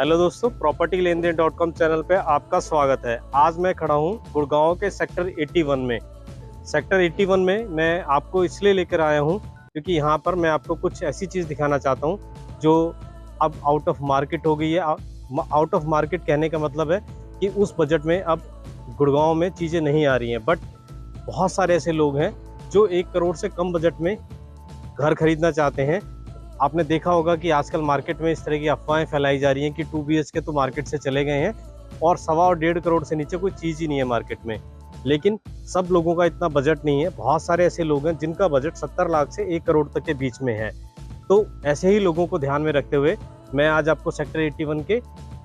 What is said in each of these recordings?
Hello दोस्तों, property लेन then .com channel पे आपका स्वागत है। आज मैं खड़ा हूँ गुड़गांव के सेक्टर 81 में। सेक्टर 81 में मैं आपको इसलिए लेकर आया हूँ क्योंकि यहाँ पर मैं आपको कुछ ऐसी चीज़ दिखाना चाहता हूँ जो अब आउट ऑफ मार्केट हो गई है। आउट ऑफ मार्केट कहने का मतलब है कि उस बजट में अब गुड़गांव में चीज़ें नहीं आ रही हैं। बट बहुत सारे ऐसे लोग हैं जो 1 करोड़ से कम बजट में घर खरीदना चाहते हैं। आपने देखा होगा कि आजकल मार्केट में इस तरह की अफवाहें फैलाई जा रही हैं कि 2 BHK तो मार्केट से चले गए हैं और 1.25 करोड़ से नीचे कोई चीज़ ही नहीं है मार्केट में। लेकिन सब लोगों का इतना बजट नहीं है। बहुत सारे ऐसे लोग हैं जिनका बजट 70 लाख से 1 करोड़ तक के बीच में है। तो ऐसे ही लोगों को ध्यान में रखते हुए मैं आज आपको सेक्टर 81 के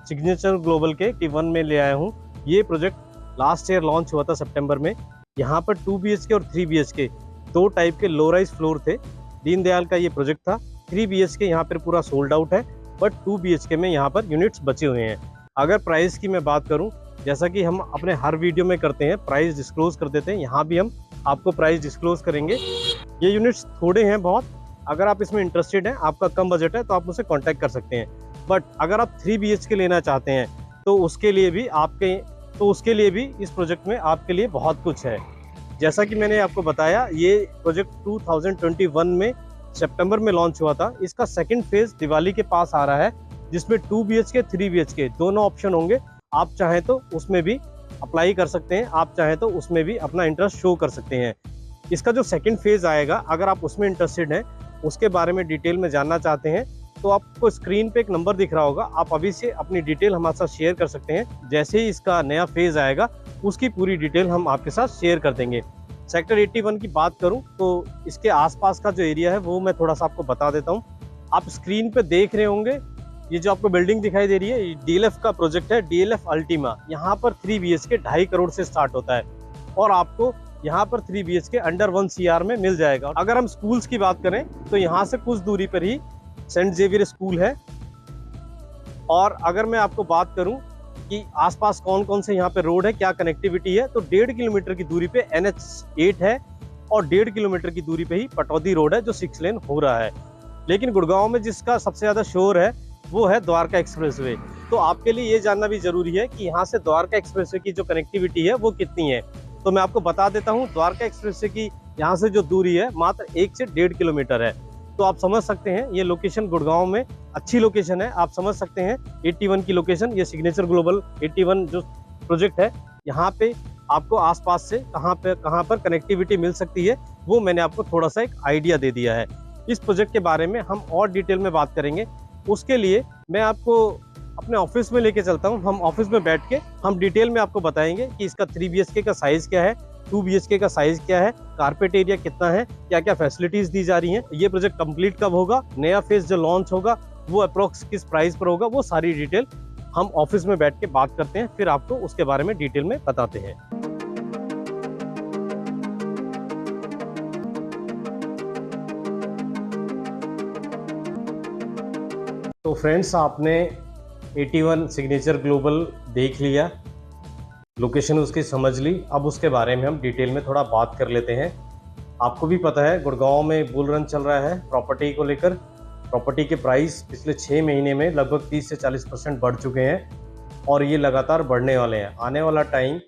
सिग्नेचर ग्लोबल के 81 में ले आया हूँ। ये प्रोजेक्ट लास्ट ईयर लॉन्च हुआ था सितंबर में। यहाँ पर 2 BHK और 3 BHK दो टाइप के लो राइज फ्लोर थे। दीनदयाल का ये प्रोजेक्ट था। 3 BHK यहाँ पर पूरा सोल्ड आउट है, बट 2 BHK में यहाँ पर यूनिट्स बचे हुए हैं। अगर प्राइस की मैं बात करूँ, जैसा कि हम अपने हर वीडियो में करते हैं, प्राइस डिस्क्लोज कर देते हैं, यहाँ भी हम आपको प्राइस डिस्क्लोज करेंगे। ये यूनिट्स थोड़े हैं बहुत। अगर आप इसमें इंटरेस्टेड हैं, आपका कम बजट है, तो आप मुझसे कॉन्टैक्ट कर सकते हैं। बट अगर आप 3 BHK लेना चाहते हैं तो उसके लिए भी इस प्रोजेक्ट में आपके लिए बहुत कुछ है। जैसा कि मैंने आपको बताया, ये प्रोजेक्ट 2021 में सितंबर में लॉन्च हुआ था। इसका सेकंड फेज दिवाली के पास आ रहा है, जिसमें 2 BHK 3 BHK दोनों ऑप्शन होंगे। आप चाहें तो उसमें भी अप्लाई कर सकते हैं, आप चाहें तो उसमें भी अपना इंटरेस्ट शो कर सकते हैं। इसका जो सेकंड फेज आएगा, अगर आप उसमें इंटरेस्टेड हैं, उसके बारे में डिटेल में जानना चाहते हैं, तो आपको स्क्रीन पे एक नंबर दिख रहा होगा। आप अभी से अपनी डिटेल हमारे साथ शेयर कर सकते हैं। जैसे ही इसका नया फेज आएगा, उसकी पूरी डिटेल हम आपके साथ शेयर कर देंगे। सेक्टर 81 की बात करूं तो इसके आसपास का जो एरिया है वो मैं थोड़ा सा आपको बता देता हूं। आप स्क्रीन पे देख रहे होंगे, ये जो आपको बिल्डिंग दिखाई दे रही है, ये DLF का प्रोजेक्ट है, DLF अल्टीमा। यहाँ पर 3 BHK 2.5 करोड़ से स्टार्ट होता है और आपको यहाँ पर 3 BHK अंडर 1 CR में मिल जाएगा। अगर हम स्कूल्स की बात करें तो यहाँ से कुछ दूरी पर ही सेंट जेवियर स्कूल है। और अगर मैं आपको बात करूं कि आसपास कौन कौन से यहाँ पे रोड है, क्या कनेक्टिविटी है, तो 1.5 किलोमीटर की दूरी पे NH8 है और 1.5 किलोमीटर की दूरी पे ही पटौदी रोड है जो 6 लेन हो रहा है। लेकिन गुड़गांव में जिसका सबसे ज्यादा शोर है वो है द्वारका एक्सप्रेसवे। तो आपके लिए ये जानना भी जरूरी है कि यहाँ से द्वारका एक्सप्रेसवे की जो कनेक्टिविटी है वो कितनी है। तो मैं आपको बता देता हूँ, द्वारका एक्सप्रेसवे की यहाँ से जो दूरी है मात्र 1 से 1.5 किलोमीटर है। तो आप समझ सकते हैं ये लोकेशन गुड़गांव में अच्छी लोकेशन है। आप समझ सकते हैं 81 की लोकेशन, ये सिग्नेचर ग्लोबल 81 जो प्रोजेक्ट है, यहाँ पे आपको आसपास से कहाँ पर कनेक्टिविटी मिल सकती है, वो मैंने आपको थोड़ा सा एक आइडिया दे दिया है। इस प्रोजेक्ट के बारे में हम और डिटेल में बात करेंगे। उसके लिए मैं आपको अपने ऑफिस में लेके चलता हूँ। हम ऑफिस में बैठ के हम डिटेल में आपको बताएंगे कि इसका 3 BHK का साइज क्या है, 2 BHK का साइज क्या है, कारपेट एरिया कितना है, क्या क्या फैसिलिटीज दी जा रही हैं, ये प्रोजेक्ट कंप्लीट कब होगा, नया फेज जो लॉन्च होगा वो अप्रोक्स किस प्राइस पर होगा, वो सारी डिटेल हम ऑफिस में बैठ के बात करते हैं, फिर आपको उसके बारे में डिटेल में बताते हैं। तो फ्रेंड्स, आपने 81 सिग्नेचर ग्लोबल देख लिया, लोकेशन उसकी समझ ली। अब उसके बारे में हम डिटेल में थोड़ा बात कर लेते हैं। आपको भी पता है गुड़गांव में बुल रन चल रहा है प्रॉपर्टी को लेकर। प्रॉपर्टी के प्राइस पिछले 6 महीने में लगभग 30 से 40% बढ़ चुके हैं और ये लगातार बढ़ने वाले हैं। आने वाला टाइम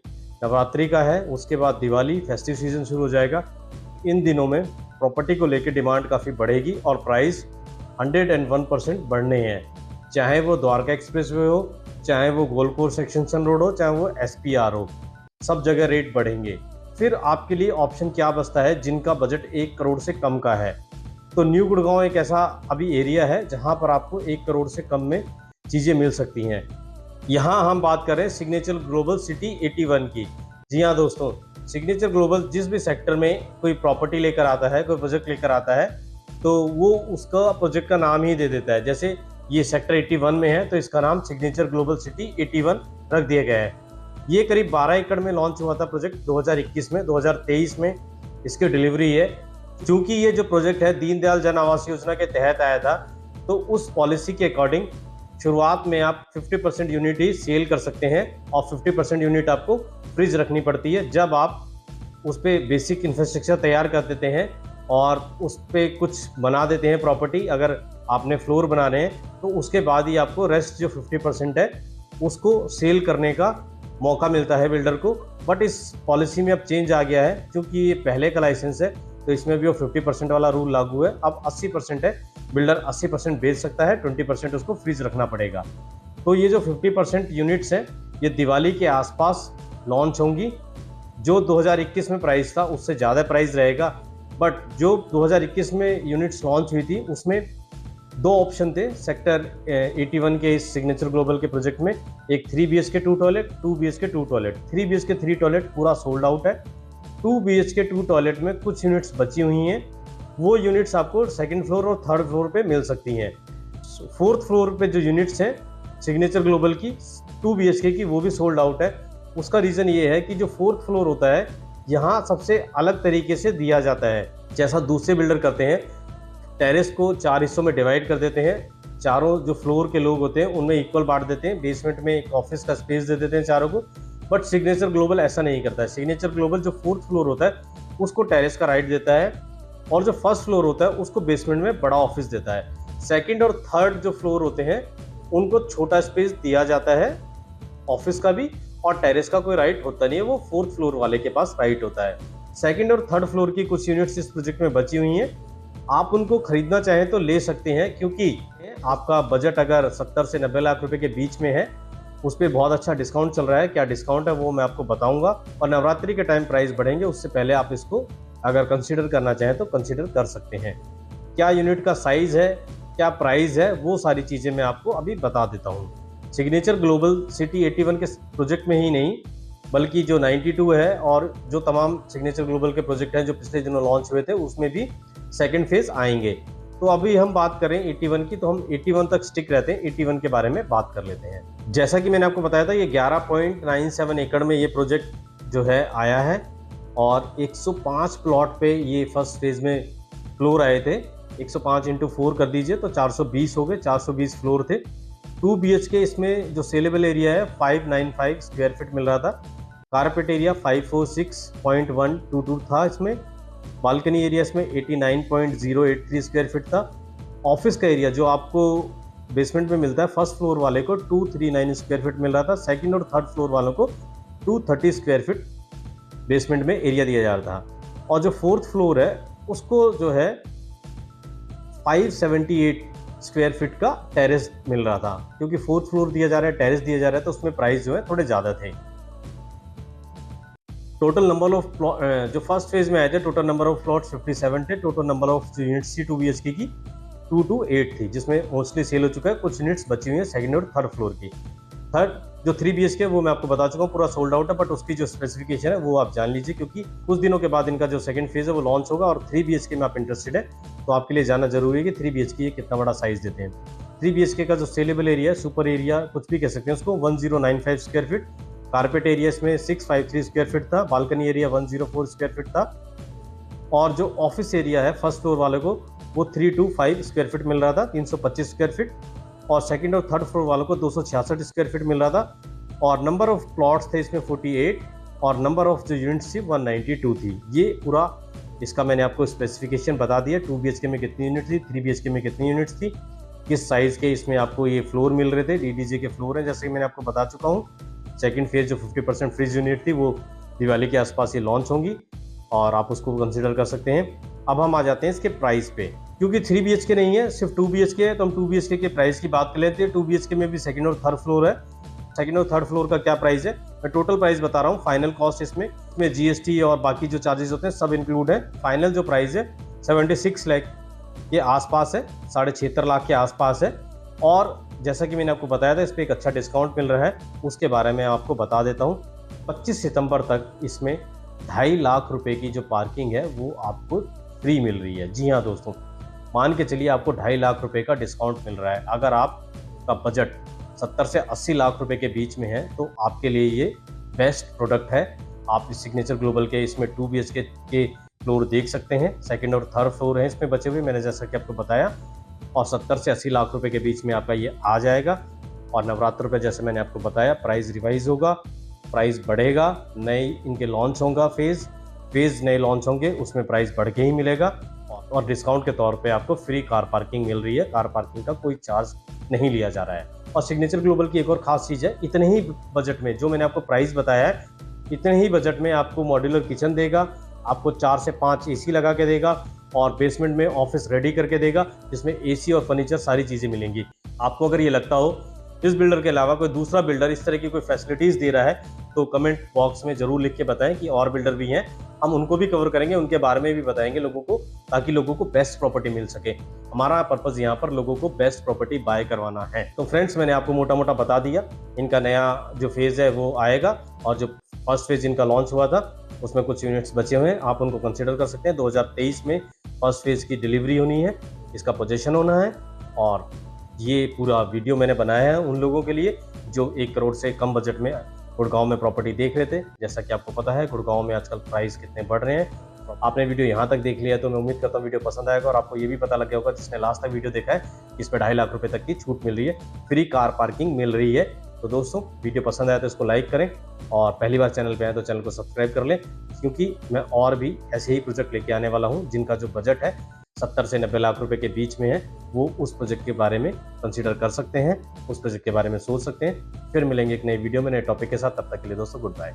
नवरात्रि का है, उसके बाद दिवाली, फेस्टिव सीजन शुरू हो जाएगा। इन दिनों में प्रॉपर्टी को लेकर डिमांड काफ़ी बढ़ेगी और प्राइस 101% बढ़ने हैं। चाहे वो द्वारका एक्सप्रेसवे हो, चाहे वो गोलकोर सेक्शन रोड हो, चाहे वो SPR हो, सब जगह रेट बढ़ेंगे। फिर आपके लिए ऑप्शन क्या बचता है जिनका बजट 1 करोड़ से कम का है। तो न्यू गुड़गांव एक ऐसा अभी एरिया है जहां पर आपको 1 करोड़ से कम में चीज़ें मिल सकती हैं। यहाँ हम बात करें सिग्नेचर ग्लोबल सिटी 81 की। जी हाँ दोस्तों, सिग्नेचर ग्लोबल जिस भी सेक्टर में कोई प्रॉपर्टी लेकर आता है, कोई प्रोजेक्ट लेकर आता है, तो वो उसका प्रोजेक्ट का नाम ही दे देता है। जैसे ये सेक्टर 81 में है तो इसका नाम सिग्नेचर ग्लोबल सिटी 81 रख दिया गया है। ये करीब 12 एकड़ में लॉन्च हुआ था प्रोजेक्ट 2021 में। 2023 में इसकी डिलीवरी है। चूंकि ये जो प्रोजेक्ट है दीनदयाल जन आवास योजना के तहत आया था, तो उस पॉलिसी के अकॉर्डिंग शुरुआत में आप 50% यूनिट ही सेल कर सकते हैं और 50% यूनिट आपको फ्रीज रखनी पड़ती है। जब आप उस पर बेसिक इंफ्रास्ट्रक्चर तैयार कर देते हैं और उस पर कुछ बना देते हैं प्रॉपर्टी, अगर आपने फ्लोर बना रहे हैं तो उसके बाद ही आपको रेस्ट जो 50% है उसको सेल करने का मौका मिलता है बिल्डर को। बट इस पॉलिसी में अब चेंज आ गया है, क्योंकि ये पहले का लाइसेंस है तो इसमें भी वो 50% वाला रूल लागू है। अब 80% है, बिल्डर 80% बेच सकता है, 20% उसको फ्रीज रखना पड़ेगा। तो ये जो 50% यूनिट्स हैं ये दिवाली के आसपास लॉन्च होंगी। जो 2021 में प्राइस था उससे ज़्यादा प्राइस रहेगा, बट जो 2021 में यूनिट्स लॉन्च हुई थी उसमें दो ऑप्शन थे सेक्टर 81 के इस सिग्नेचर ग्लोबल के प्रोजेक्ट में। एक 3 BHK 2 toilet, 2 BHK 2 toilet. 3 BHK 3 toilet पूरा सोल्ड आउट है। 2 BHK 2 टॉयलेट में कुछ यूनिट्स बची हुई हैं, वो यूनिट्स आपको सेकंड फ्लोर और थर्ड फ्लोर पे मिल सकती हैं। फोर्थ फ्लोर पे जो यूनिट्स हैं सिग्नेचर ग्लोबल की 2 BHK की, वो भी सोल्ड आउट है। उसका रीज़न ये है कि जो फोर्थ फ्लोर होता है यहाँ सबसे अलग तरीके से दिया जाता है। जैसा दूसरे बिल्डर करते हैं, टेरेस को 4 हिस्सों में डिवाइड कर देते हैं, चारों जो फ्लोर के लोग होते हैं उनमें इक्वल बांट देते हैं, बेसमेंट में एक ऑफिस का स्पेस दे देते हैं चारों को। बट सिग्नेचर ग्लोबल ऐसा नहीं करता है। सिग्नेचर ग्लोबल जो फोर्थ फ्लोर होता है उसको टेरेस का राइट देता है, और जो फर्स्ट फ्लोर होता है उसको बेसमेंट में बड़ा ऑफिस देता है। सेकेंड और थर्ड जो फ्लोर होते हैं उनको छोटा स्पेस दिया जाता है ऑफिस का भी, और टेरेस का कोई राइट होता नहीं है, वो फोर्थ फ्लोर वाले के पास राइट होता है। सेकंड और थर्ड फ्लोर की कुछ यूनिट्स इस प्रोजेक्ट में बची हुई हैं, आप उनको खरीदना चाहें तो ले सकते हैं, क्योंकि आपका बजट अगर 70 से 90 लाख रुपए के बीच में है उस पर बहुत अच्छा डिस्काउंट चल रहा है। क्या डिस्काउंट है वो मैं आपको बताऊंगा, और नवरात्रि के टाइम प्राइस बढ़ेंगे, उससे पहले आप इसको अगर कंसीडर करना चाहें तो कंसीडर कर सकते हैं। क्या यूनिट का साइज है, क्या प्राइस है, वो सारी चीज़ें मैं आपको अभी बता देता हूँ। सिग्नेचर ग्लोबल सिटी 81 के प्रोजेक्ट में ही नहीं, बल्कि जो 92 है और जो तमाम सिग्नेचर ग्लोबल के प्रोजेक्ट हैं जो पिछले दिनों लॉन्च हुए थे उसमें भी सेकेंड फेज आएंगे। तो अभी हम बात करें 81 की, तो हम 81 तक स्टिक रहते हैं, 81 के बारे में बात कर लेते हैं। जैसा कि मैंने आपको बताया था, ये 11.97 एकड़ में ये प्रोजेक्ट जो है आया है, और 105 प्लॉट पे ये फर्स्ट फेज में फ्लोर आए थे। 105 × 4 कर दीजिए तो 420 हो गए, 420 फ्लोर थे। 2 BHK इसमें जो सेलेबल एरिया है 595 स्क्वायर फीट मिल रहा था। कारपेट एरिया 546.122 था इसमें। बालकनी एरिया इसमें 89.083 स्क्वायर फीट था। ऑफिस का एरिया जो आपको बेसमेंट में मिलता है फर्स्ट फ्लोर वाले को 239 स्क्वायर फीट मिल रहा था। सेकंड और थर्ड फ्लोर वालों को 230 स्क्वायर फीट बेसमेंट में एरिया दिया जा रहा था। और जो फोर्थ फ्लोर है उसको जो है 578 स्क्वायर फीट का टेरेस मिल रहा था, क्योंकि फोर्थ फ्लोर दिया जा रहा है, टेरेस दिया जा रहा है, तो उसमें प्राइस जो है थोड़े ज्यादा थे। टोटल नंबर ऑफ जो फर्स्ट फेज में आए थे, टोटल नंबर ऑफ प्लॉट 57 थे। टोटल नंबर ऑफ यूनिट्स थी 2 BHK की 228 थी, जिसमें मोस्टली सेल हो चुका है, कुछ यूनिट्स बची हुई है सेकंड और थर्ड फ्लोर की। थर्ड जो 3 BHK वो मैं आपको बता चुका हूँ पूरा सोल्ड आउट है, बट उसकी जो स्पेसिफिकेशन है वो आप जान लीजिए, क्योंकि कुछ दिनों के बाद इनका जो सेकंड फेज है वो लॉन्च होगा। और 3 BHK में आप इंटरेस्टेड है तो आपके लिए जानना जरूरी है कि 3 BHK ये कितना बड़ा साइज देते हैं। 3 BHK का जो सेलेबल एरिया है, सुपर एरिया कुछ भी कह सकते हैं उसको, 1095 स्क्वायर फीट। कारपेट एरिया इसमें 653 स्क्वायर फीट था। बालकनी एरिया 104 स्क्वायर फीट था। और जो ऑफिस एरिया है फर्स्ट फ्लोर वाले को वो 325 स्क्वायर फीट मिल रहा था, 325 स्क्वायर फीट। और सेकंड और थर्ड फ्लोर वालों को 266 स्क्वायर फीट मिल रहा था। और नंबर ऑफ प्लॉट्स थे इसमें 48, और नंबर ऑफ जो यूनिट्स थी 192 थी। ये पूरा इसका मैंने आपको स्पेसिफिकेशन बता दिया। 2 BHK में कितनी यूनिट थी, 3 BHK में कितनी यूनिट्स थी, किस साइज के इसमें आपको ये फ्लोर मिल रहे थे। DDJ के फ्लोर हैं, जैसे कि मैंने आपको बता चुका हूँ। सेकंड फेज जो 50% फ्रीज यूनिट थी वो दिवाली के आसपास ये लॉन्च होंगी, और आप उसको कंसिडर कर सकते हैं। अब हम आ जाते हैं इसके प्राइस पे, क्योंकि 3 BHK नहीं है, सिर्फ 2 BHK है, तो हम 2 BHK के प्राइस की बात कर लेते हैं। 2 BHK में भी सेकंड और थर्ड फ्लोर है। सेकंड और थर्ड फ्लोर का क्या प्राइस है, मैं टोटल प्राइस बता रहा हूँ। फाइनल कॉस्ट इसमें GST और बाकी जो चार्जेस होते हैं सब इंक्लूड है। फाइनल जो प्राइस है 76 लाख के आसपास है, 76.5 लाख के आसपास है। और जैसा कि मैंने आपको बताया था इस पर एक अच्छा डिस्काउंट मिल रहा है, उसके बारे में आपको बता देता हूँ। 25 सितंबर तक इसमें 2.5 लाख रुपए की जो पार्किंग है वो आपको फ्री मिल रही है। जी हाँ दोस्तों, मान के चलिए आपको 2.5 लाख रुपए का डिस्काउंट मिल रहा है। अगर आपका बजट 70 से 80 लाख रुपए के बीच में है तो आपके लिए ये बेस्ट प्रोडक्ट है। आप इस सिग्नेचर ग्लोबल के इसमें 2 BHK के फ्लोर देख सकते हैं। सेकंड और थर्ड फ्लोर हैं इसमें बचे हुए, मैंने जैसा कि आपको बताया। और 70 से 80 लाख रुपए के बीच में आपका ये आ जाएगा। और नवरात्र पे जैसे मैंने आपको बताया प्राइस रिवाइज होगा, प्राइस बढ़ेगा, नए इनके लॉन्च होगा, फेज नए लॉन्च होंगे, उसमें प्राइस बढ़ के ही मिलेगा। और डिस्काउंट के तौर पे आपको फ्री कार पार्किंग मिल रही है। कार पार्किंग का कोई चार्ज नहीं लिया जा रहा है। और सिग्नेचर ग्लोबल की एक और खास चीज़ है, इतने ही बजट में जो मैंने आपको प्राइस बताया है, इतने ही बजट में आपको मॉड्यूलर किचन देगा, आपको 4 से 5 एसी लगा के देगा और बेसमेंट में ऑफिस रेडी करके देगा, जिसमें एसी और फर्नीचर सारी चीज़ें मिलेंगी। आपको अगर ये लगता हो इस बिल्डर के अलावा कोई दूसरा बिल्डर इस तरह की कोई फैसिलिटीज़ दे रहा है, तो कमेंट बॉक्स में ज़रूर लिख के बताएं कि और बिल्डर भी हैं, हम उनको भी कवर करेंगे, उनके बारे में भी बताएंगे लोगों को, ताकि लोगों को बेस्ट प्रॉपर्टी मिल सके। हमारा पर्पज़ यहाँ पर लोगों को बेस्ट प्रॉपर्टी बाय करवाना है। तो फ्रेंड्स, मैंने आपको मोटा मोटा बता दिया, इनका नया जो फेज़ है वो आएगा, और जो फर्स्ट फेज़ इनका लॉन्च हुआ था उसमें कुछ यूनिट्स बचे हुए हैं, आप उनको कंसिडर कर सकते हैं। 2023 में फर्स्ट फेज़ की डिलीवरी होनी है, इसका पोजीशन होना है। और ये पूरा वीडियो मैंने बनाया है उन लोगों के लिए जो 1 करोड़ से कम बजट में गुड़गांव में प्रॉपर्टी देख रहे थे। जैसा कि आपको पता है गुड़गांव में आजकल प्राइस कितने बढ़ रहे हैं। आपने वीडियो यहाँ तक देख लिया तो मैं उम्मीद करता हूँ वीडियो पसंद आएगा, और आपको ये भी पता लग गया होगा जिसने लास्ट तक वीडियो देखा है, इस पर 2.5 लाख रुपए तक की छूट मिल रही है, फ्री कार पार्किंग मिल रही है। तो दोस्तों, वीडियो पसंद आया तो इसको लाइक करें, और पहली बार चैनल पे आए तो चैनल को सब्सक्राइब कर लें, क्योंकि मैं और भी ऐसे ही प्रोजेक्ट लेके आने वाला हूँ जिनका जो बजट है 70 से 90 लाख रुपए के बीच में है। वो उस प्रोजेक्ट के बारे में कंसीडर कर सकते हैं, उस प्रोजेक्ट के बारे में सोच सकते हैं। फिर मिलेंगे एक नई वीडियो में नए टॉपिक के साथ, तब तक के लिए दोस्तों गुड बाय।